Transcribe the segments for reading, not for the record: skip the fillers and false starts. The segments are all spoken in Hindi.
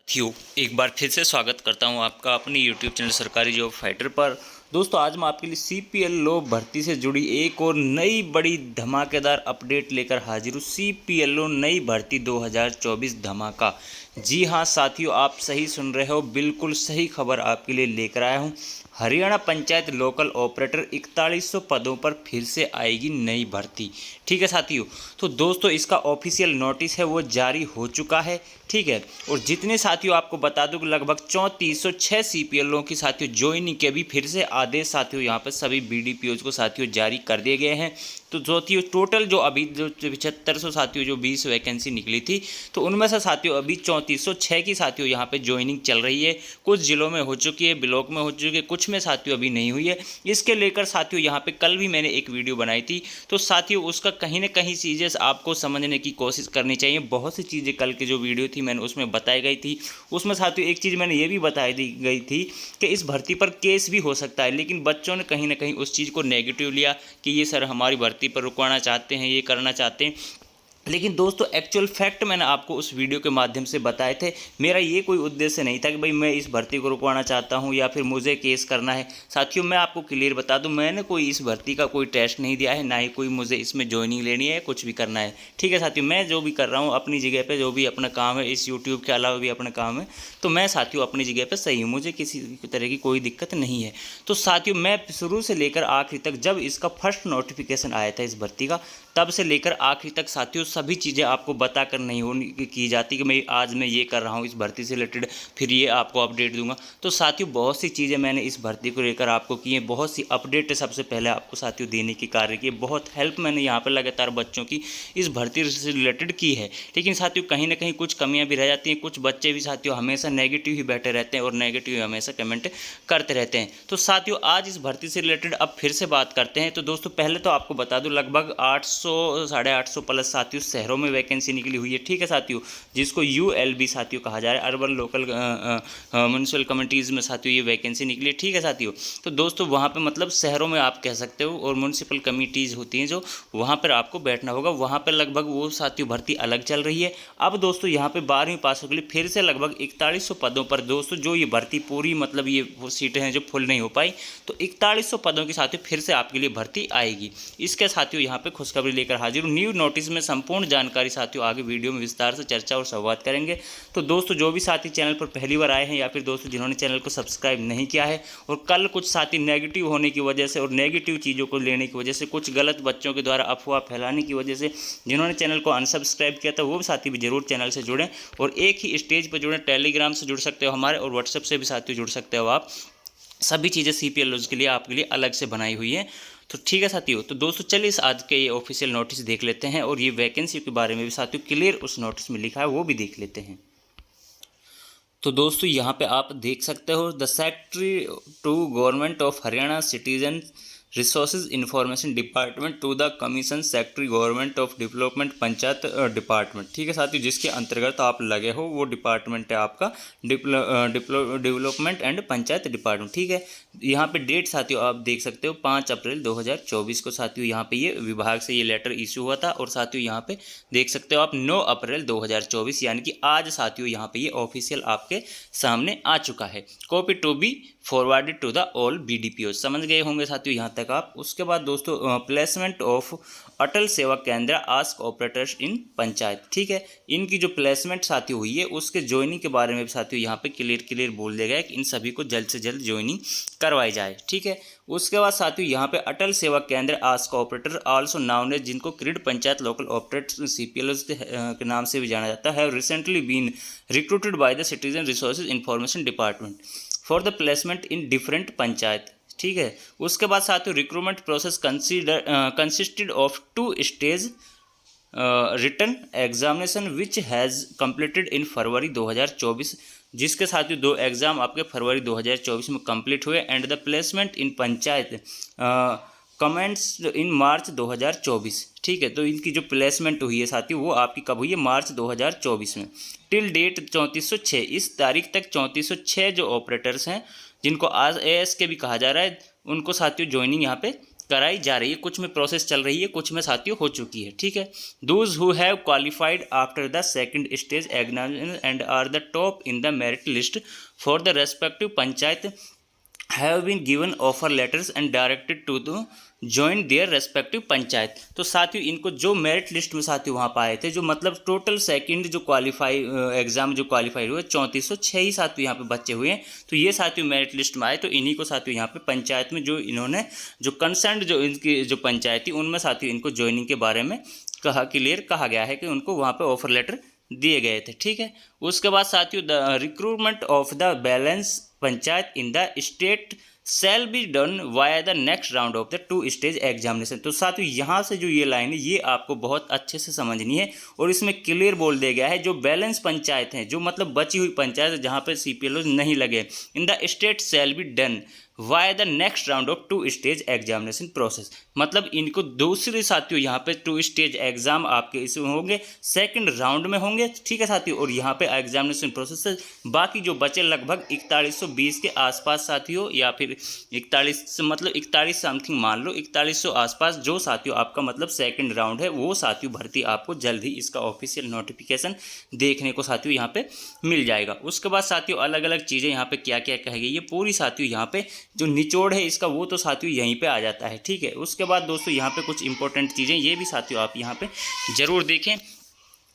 साथियों, एक बार फिर से स्वागत करता हूं आपका अपनी यूट्यूब चैनल सरकारी जॉब फाइटर पर। दोस्तों, आज मैं आपके लिए सीपीएलओ भर्ती से जुड़ी एक और नई बड़ी धमाकेदार अपडेट लेकर हाजिर हूं। सीपीएलओ नई भर्ती 2024 धमाका। जी हां साथियों, आप सही सुन रहे हो, बिल्कुल सही खबर आपके लिए लेकर आया हूं। हरियाणा पंचायत लोकल ऑपरेटर 4100 पदों पर फिर से आएगी नई भर्ती। ठीक है साथियों, तो दोस्तों इसका ऑफिशियल नोटिस है वो जारी हो चुका है। ठीक है, और जितने साथियों आपको बता दूं कि लगभग 3406 सीपीएलओ की साथियों ज्वाइनिंग के भी फिर से आदेश साथियों यहाँ पर सभी बीडीपीओज को साथियों जारी कर दिए गए हैं। तो साथियों टोटल जो अभी जो 7500 साथियों जो 20 वैकेंसी निकली थी, तो उनमें से साथियों अभी 3406 की साथियों यहाँ पे ज्वाइनिंग चल रही है। कुछ जिलों में हो चुकी है, ब्लॉक में हो चुकी है, कुछ में साथियों अभी नहीं हुई है। इसके लेकर साथियों यहाँ पे कल भी मैंने एक वीडियो बनाई थी, तो साथियों उसका कहीं ना कहीं चीज़ें आपको समझने की कोशिश करनी चाहिए। बहुत सी चीज़ें कल की जो वीडियो थी मैंने उसमें बताई गई थी। उसमें साथियों एक चीज़ मैंने ये भी बताई दी गई थी कि इस भर्ती पर केस भी हो सकता है, लेकिन बच्चों ने कहीं ना कहीं उस चीज़ को नेगेटिव लिया कि ये सर हमारी भर्ती पर रुकवाना चाहते हैं, ये करना चाहते हैं। लेकिन दोस्तों एक्चुअल फैक्ट मैंने आपको उस वीडियो के माध्यम से बताए थे। मेरा ये कोई उद्देश्य नहीं था कि भाई मैं इस भर्ती को रुकवाना चाहता हूँ या फिर मुझे केस करना है। साथियों मैं आपको क्लियर बता दूं, मैंने कोई इस भर्ती का कोई टेस्ट नहीं दिया है, ना ही कोई मुझे इसमें ज्वाइनिंग लेनी है, कुछ भी करना है। ठीक है साथियों, मैं जो भी कर रहा हूँ अपनी जगह पर, जो भी अपना काम है, इस यूट्यूब के अलावा भी अपना काम है, तो मैं साथियों अपनी जगह पर सही हूँ, मुझे किसी तरह की कोई दिक्कत नहीं है। तो साथियों मैं शुरू से लेकर आखिरी तक, जब इसका फर्स्ट नोटिफिकेशन आया था इस भर्ती का, तब से लेकर आखिरी तक साथियों सभी चीज़ें आपको बताकर नहीं होनी की जाती कि मैं आज मैं ये कर रहा हूँ इस भर्ती से रिलेटेड, फिर ये आपको अपडेट दूंगा। तो साथियों बहुत सी चीज़ें मैंने इस भर्ती को लेकर आपको की हैं, बहुत सी अपडेट सबसे पहले आपको साथियों देने की कार्य की, बहुत हेल्प मैंने यहाँ पर लगातार बच्चों की इस भर्ती से रिलेटेड की है। लेकिन साथियों कहीं ना कहीं कुछ कमियाँ भी रह जाती हैं। कुछ बच्चे भी साथियों हमेशा नेगेटिव ही बैठे रहते हैं और नेगेटिव ही हमेशा कमेंट करते रहते हैं। तो साथियों आज इस भर्ती से रिलेटेड अब फिर से बात करते हैं। तो दोस्तों पहले तो आपको बता दूं लगभग 800-850 प्लस साथियों शहरों में वैकेंसी निकली हुई है। ठीक है साथियों, जिसको यूएलबी साथियों कहा जा रहा है, अर्बन लोकल म्यूनसिपल कमिटीज़ में साथियों ये वैकेंसी निकली है। ठीक है साथियों, तो दोस्तों वहाँ पे मतलब शहरों में आप कह सकते हो, और म्यूनसिपल कमिटीज़ होती हैं जो, वहाँ पर आपको बैठना होगा। वहाँ पर लगभग वो साथियों भर्ती अलग चल रही है। अब दोस्तों यहाँ पे 12वीं पासों के लिए फिर से लगभग 4100 पदों पर दोस्तों जो ये भर्ती पूरी मतलब ये वो सीटें हैं जो फुल नहीं हो पाई, तो 4100 पदों के साथियों फिर से आपके लिए भर्ती आएगी। इसके साथियों यहाँ पे खुशखबरी लेकर हाजिर हूँ। न्यू नोटिस में संपूर्ण जानकारी साथियों आगे वीडियो में विस्तार से चर्चा और संवाद करेंगे। तो दोस्तों जो भी साथी चैनल पर पहली बार आए हैं, या फिर दोस्तों जिन्होंने चैनल को सब्सक्राइब नहीं किया है, और कल कुछ साथी नेगेटिव होने की वजह से और नेगेटिव चीज़ों को लेने की वजह से, कुछ गलत बच्चों के द्वारा अफवाह फैलाने की वजह से जिन्होंने चैनल को अनसब्सक्राइब किया था, वो साथी भी जरूर चैनल से जुड़ें और एक ही स्टेज पर जुड़ें। टेलीग्राम से जुड़ सकते हो हमारे, और व्हाट्सएप से भी साथियों जुड़ सकते हो आप। सभी चीज़ें सीपीएलओज के लिए आपके लिए अलग से बनाई हुई है। तो ठीक है साथियों, तो दोस्तों चलिए इस आज के ये ऑफिशियल नोटिस देख लेते हैं, और ये वैकेंसी के बारे में भी साथियों क्लियर उस नोटिस में लिखा है, वो भी देख लेते हैं। तो दोस्तों यहाँ पे आप देख सकते हो, the secretary to government of Haryana citizen resources information department to the commission secretary government of development panchayat department. ठीक है साथियों, जिसके अंतर्गत आप लगे हो वो डिपार्टमेंट है आपका डेवलपमेंट एंड पंचायत डिपार्टमेंट। ठीक है, यहाँ पे डेट साथियों आप देख सकते हो 5 अप्रैल 2024 को साथियों यहाँ पे ये विभाग से ये लेटर इशू हुआ था, और साथियों यहाँ पे देख सकते हो आप 9 अप्रैल 2024 यानी कि आज साथियों यहाँ पे ये ऑफिशियल आपके सामने आ चुका है। Copy to be forwarded to the all BDPO. समझ गए होंगे साथियों यहाँ तक आप। उसके बाद दोस्तों प्लेसमेंट ऑफ अटल सेवा केंद्र आस्क ऑपरेटर्स इन पंचायत। ठीक है, इनकी जो प्लेसमेंट साथियों हुई है उसके ज्वाइनिंग के बारे में भी साथियों यहाँ पे क्लियर बोल दिया गया है कि इन सभी को जल्द से जल्द ज्वाइनिंग करवाई जाए। ठीक है, उसके बाद साथियों यहाँ पे अटल सेवा केंद्र आस्क ऑपरेटर आल्सो नाउन है, जिनको क्रीड पंचायत लोकल ऑपरेटर सीपीएल के नाम से भी जाना जाता है, recently been recruited by the citizen resources information department for the placement in different panchayat. ठीक है, उसके बाद साथियों recruitment process consisted of 2 stage written examination which has completed in February 2024, जिसके साथियों 2 एग्ज़ाम आपके फरवरी 2024 में कंप्लीट हुए, and the placement in panchayat commenced in March 2024। ठीक है, तो इनकी जो प्लेसमेंट हुई है साथियों वो आपकी कब हुई है, मार्च 2024 में। टिल डेट 3406, इस तारीख तक 3406 जो ऑपरेटर्स हैं, जिनको आज एएस के भी कहा जा रहा है, उनको साथियों ज्वाइनिंग यहाँ पे कराई जा रही है, कुछ में प्रोसेस चल रही है, कुछ में साथियों हो चुकी है। ठीक है, those who have qualified after the second stage examination and are the top in the merit list for the respective panchayat have been given offer letters and directed to the join their respective panchayat. तो साथियों इनको जो मेरिट लिस्ट में साथियों वहाँ पर आए थे, जो मतलब टोटल सेकंड जो क्वालिफाई एग्जाम जो क्वालिफाई हुए 3406 ही साथियों यहाँ पे बच्चे हुए हैं। तो ये साथियों मेरिट लिस्ट में आए, तो इन्हीं को साथियों यहाँ पे पंचायत में जो इन्होंने जो कंसर्न जो इनकी जो पंचायत थी उनमें साथियों इनको ज्वाइनिंग के बारे में क्लियर कहा गया है कि उनको वहाँ पर ऑफर लेटर दिए गए थे। ठीक है, उसके बाद साथियों the recruitment of the balance panchayat in the state shall be done via the next round of the 2 stage examination. तो साथियों यहाँ से जो ये लाइन है ये आपको बहुत अच्छे से समझनी है और इसमें क्लियर बोल दिया गया है जो बैलेंस पंचायत हैं, जो मतलब बची हुई पंचायत है जहाँ पे CPLO नहीं लगे, in the state shall be done via the next round of 2 stage examination process. मतलब इनको दूसरे साथियों यहाँ पे 2 स्टेज एग्जाम आपके इसमें होंगे, सेकंड राउंड में होंगे। ठीक है साथियों, और यहाँ पे एग्जामिनेशन प्रोसेस से बाकी जो बचे लगभग 4120 के आसपास साथियों, या फिर 41 मतलब 41 समथिंग मान लो, 4100 आसपास जो साथियों आपका मतलब सेकंड राउंड है, वो साथियों भर्ती आपको जल्द ही इसका ऑफिशियल नोटिफिकेशन देखने को साथियों यहाँ पे मिल जाएगा। उसके बाद साथियों अलग अलग चीज़ें यहाँ पे क्या क्या कही गई ये पूरी साथियों यहाँ पे जो निचोड़ है इसका वो तो साथियों यहीं पे आ जाता है। ठीक है, उसके बाद दोस्तों यहाँ पे कुछ इंपॉर्टेंट चीज़ें ये भी साथियों आप यहाँ पे जरूर देखें।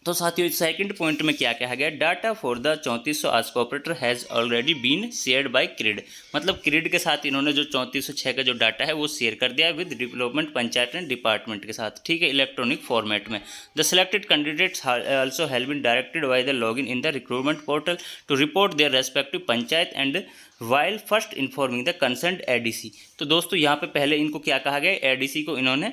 तो साथियों सेकंड पॉइंट में क्या कहा गया, data for the 3400 ask operator has already been shared by CRID. मतलब क्रिड के साथ इन्होंने जो 3406 का जो डाटा है वो शेयर कर दिया with development panchayat and department के साथ। ठीक है, इलेक्ट्रॉनिक फॉर्मेट में। The selected candidates also have been directed by the login in the recruitment portal to report their respective panchayat and while first informing the concerned ADC। तो दोस्तों यहाँ पे पहले इनको क्या कहा गया, ADC को इन्होंने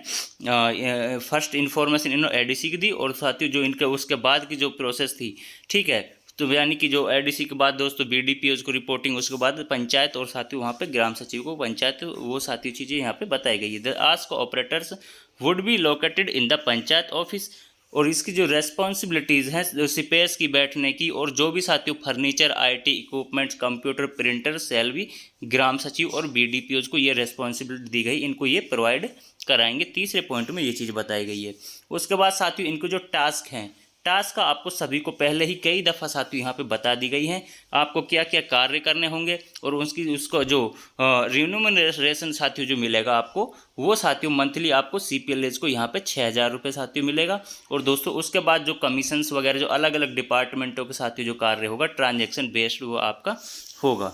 फर्स्ट इन्फॉर्मेशन इन्होंने ADC की दी, और साथियों जो इनके उसके बाद की जो प्रोसेस थी, ठीक है, तो यानी कि जो ADC के बाद दोस्तों BDPOs को रिपोर्टिंग, उसके बाद पंचायत, और साथियों वहाँ पे ग्राम सचिव को पंचायत, वो साथियों चीज़ें यहाँ पे बताई गई है। The ask operators would be located in the panchayat office, और इसकी जो रेस्पॉन्सिबिलिटीज़ हैं जो सिपेस की बैठने की, और जो भी साथियों furniture IT equipments computer printer cell भी ग्राम सचिव और BDPOs को ये रेस्पॉन्सिबिलिटी दी गई, इनको ये प्रोवाइड कराएंगे। तीसरे पॉइंट में ये चीज़ बताई गई है। उसके बाद साथियों इनको जो टास्क हैं, टास्क का आपको सभी को पहले ही कई दफ़ा साथियों यहाँ पे बता दी गई हैं, आपको क्या क्या कार्य करने होंगे, और उसको जो रिम्यूनरेशन साथियों जो मिलेगा आपको, वो साथियों मंथली आपको CPLS को यहाँ पे 6000 रुपये साथियों मिलेगा। और दोस्तों उसके बाद जो कमीशंस वगैरह जो अलग अलग डिपार्टमेंटों के साथियों जो कार्य होगा ट्रांजेक्शन बेस्ड वो आपका होगा।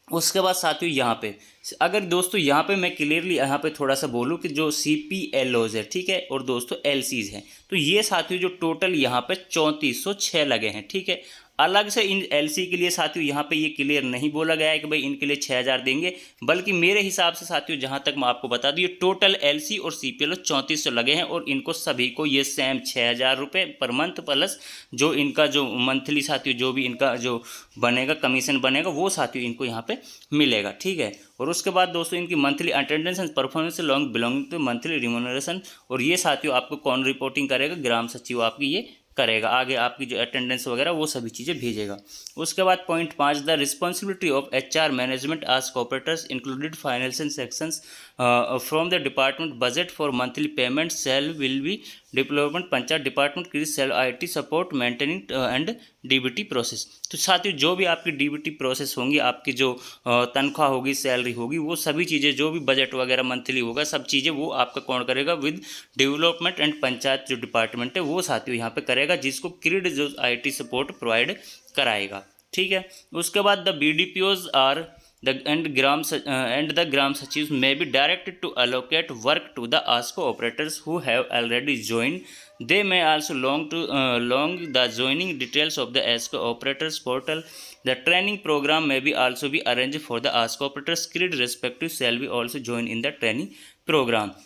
उसके बाद साथियों यहाँ पे अगर दोस्तों यहाँ पे मैं क्लियरली यहाँ पे थोड़ा सा बोलूँ कि जो CPLOs है, ठीक है, और दोस्तों LCs हैं, तो ये साथियों जो टोटल यहाँ पे 3406 लगे हैं। ठीक है, अलग से इन LC के लिए साथियों यहाँ पे ये क्लियर नहीं बोला गया है कि भाई इनके लिए 6000 देंगे, बल्कि मेरे हिसाब से साथियों जहाँ तक मैं आपको बता दूँ ये टोटल LC और CPLO 3400 लगे हैं, और इनको सभी को ये सेम 6000 रुपये पर मंथ प्लस जो इनका जो मंथली साथियों जो भी इनका जो बनेगा कमीशन बनेगा वो साथियों इनको यहाँ पे मिलेगा। ठीक है, और उसके बाद दोस्तों इनकी monthly attendance and performance long belonging to monthly remuneration, और ये साथियों आपको कौन रिपोर्टिंग करेगा, ग्राम सचिव आपकी ये करेगा, आगे आपकी जो अटेंडेंस वगैरह वो सभी चीज़ें भेजेगा। उसके बाद point 5, the responsibility of HR management ask operators included financial sections from the department budget for monthly payment cell will be development panchayat department की cell IT support maintaining and DBT process. तो साथियों जो भी आपकी DBT प्रोसेस होंगी, आपकी जो तनख्वाह होगी, सैलरी होगी, वो सभी चीज़ें जो भी बजट वगैरह मंथली होगा, सब चीज़ें वो आपका कौन करेगा, विद डेवलपमेंट एंड पंचायत जो डिपार्टमेंट है वो साथियों यहाँ पे करेगा, जिसको क्रिड जो IT सपोर्ट प्रोवाइड कराएगा। ठीक है, उसके बाद the BDPOs are and the gram sachivs may be directed to allocate work to the ASCO operators who have already joined. They may also long the joining details of the ASCO operators portal. The training program may be also be arranged for the ASCO operators. Creed respective shall be also join in the training program.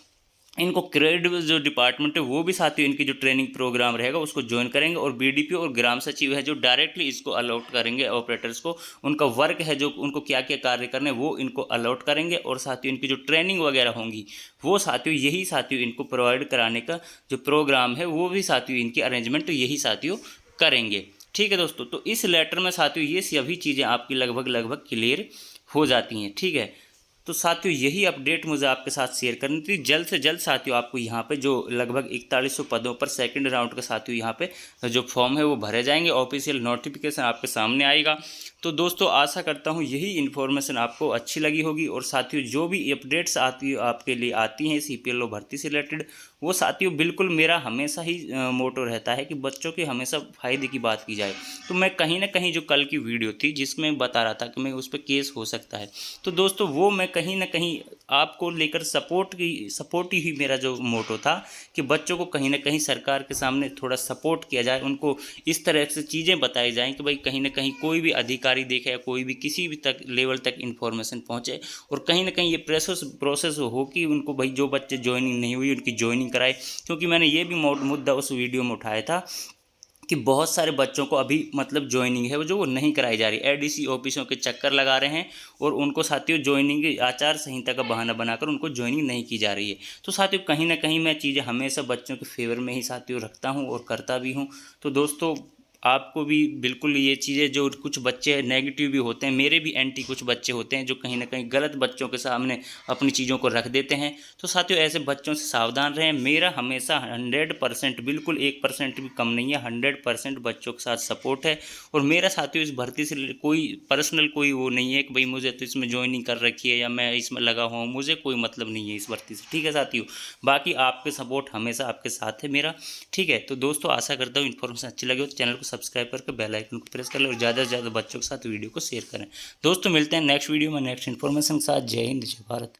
इनको क्रेड जो डिपार्टमेंट है वो भी साथियों इनकी जो ट्रेनिंग प्रोग्राम रहेगा उसको ज्वाइन करेंगे, और BDPO और ग्राम सचिव है जो डायरेक्टली इसको अलॉट करेंगे ऑपरेटर्स को, उनका वर्क है जो उनको क्या क्या कार्य करने वो इनको अलॉट करेंगे, और साथियों इनकी जो ट्रेनिंग वगैरह होंगी वो साथियों यही साथियों इनको प्रोवाइड कराने का जो प्रोग्राम है वो भी साथियों इनकी अरेंजमेंट यही साथियों करेंगे। ठीक है दोस्तों, तो इस लेटर में साथियों ये सभी चीज़ें आपकी लगभग क्लियर हो जाती हैं। ठीक है, तो साथियों यही अपडेट मुझे आपके साथ शेयर करनी थी। जल्द से जल्द साथियों आपको यहाँ पे जो लगभग 4100 पदों पर सेकंड राउंड का साथियों यहाँ पे जो फॉर्म है वो भरे जाएंगे। ऑफिशियल नोटिफिकेशन आपके सामने आएगा। तो दोस्तों आशा करता हूँ यही इन्फॉर्मेशन आपको अच्छी लगी होगी। और साथियों जो भी अपडेट्स आपके लिए आती हैं CPLO भर्ती से रिलेटेड, वो साथियों बिल्कुल मेरा हमेशा ही मोटो रहता है कि बच्चों के हमेशा फ़ायदे की बात की जाए। तो मैं कहीं ना कहीं जो कल की वीडियो थी जिसमें बता रहा था कि मैं उस पर केस हो सकता है, तो दोस्तों वो मैं कहीं ना कहीं आपको लेकर सपोर्ट ही मेरा जो मोटो था कि बच्चों को कहीं ना कहीं सरकार के सामने थोड़ा सपोर्ट किया जाए, उनको इस तरह से चीज़ें बताई जाएं कि भाई कहीं ना कहीं कोई भी अधिकारी देखे या कोई भी किसी भी तक लेवल तक इन्फॉर्मेशन पहुंचे, और कहीं ना कहीं ये प्रोसेस हो कि उनको भाई जो बच्चे ज्वाइनिंग नहीं हुई उनकी ज्वाइनिंग कराए। क्योंकि मैंने ये भी मुद्दा उस वीडियो में उठाया था कि बहुत सारे बच्चों को अभी मतलब ज्वाइनिंग है वो नहीं कराई जा रही। ADC ऑफिसों के चक्कर लगा रहे हैं और उनको साथियों ज्वाइनिंग आचार संहिता का बहाना बनाकर उनको ज्वाइनिंग नहीं की जा रही है। तो साथियों कहीं ना कहीं मैं चीज़ें हमेशा बच्चों के फेवर में ही साथियों रखता हूँ और करता भी हूँ। तो दोस्तों आपको भी बिल्कुल ये चीज़ें, जो कुछ बच्चे नेगेटिव भी होते हैं, मेरे भी एंटी कुछ बच्चे होते हैं जो कहीं ना कहीं गलत बच्चों के सामने अपनी चीज़ों को रख देते हैं। तो साथियों ऐसे बच्चों से सावधान रहें। मेरा हमेशा 100% बिल्कुल 1% भी कम नहीं है, 100% बच्चों के साथ सपोर्ट है। और मेरा साथियों इस भर्ती से कोई पर्सनल कोई वो नहीं है कि भाई मुझे तो इसमें ज्वाइनिंग कर रखी है या मैं इसमें लगा हुआ हूँ, मुझे कोई मतलब नहीं है इस भर्ती से। ठीक है साथियों, बाकी आपके सपोर्ट हमेशा आपके साथ है मेरा। ठीक है, तो दोस्तों आशा करता हूँ इन्फॉर्मेशन अच्छी लगी हो तो चैनल को सब्सक्राइब करके बेल आइकन को प्रेस कर लें और ज़्यादा से ज़्यादा बच्चों के साथ वीडियो को शेयर करें। दोस्तों मिलते हैं नेक्स्ट वीडियो में नेक्स्ट इन्फॉर्मेशन के साथ। जय हिंद, जय भारत।